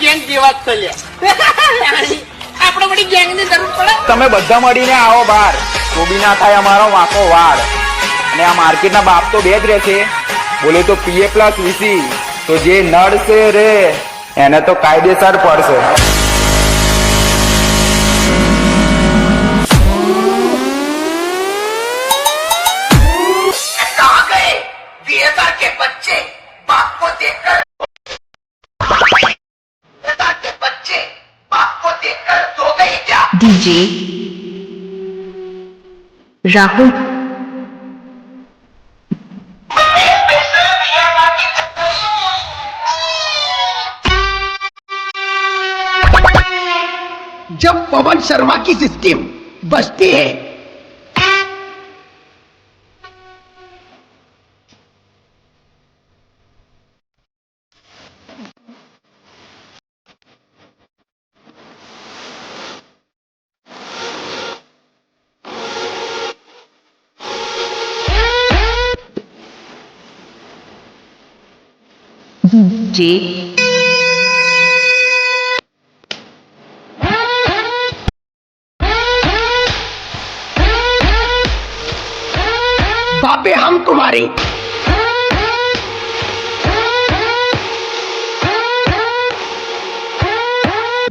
Gang જેવા જ છે આપણે બધી ગેંગ ની જરૂર પડે. તમે બધા મળીને આવો બહાર, તો બી ના થાય અમારો વાંકો વાળ. અને આ માર્કેટના બાપ તો બે જ રહેશે, બોલે તો પીએ પ્લસ વીસી. તો જે નડશે રે એને તો કાયદેસર પડશે. डीजे राहुल जब पवन शर्मा की सिस्टम बजती है जे बाबे हम तुम्हारे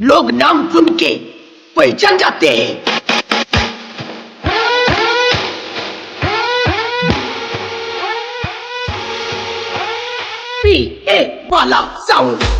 लोग नाम सुन के पहचान जाते हैं. पी ए वाला साउंड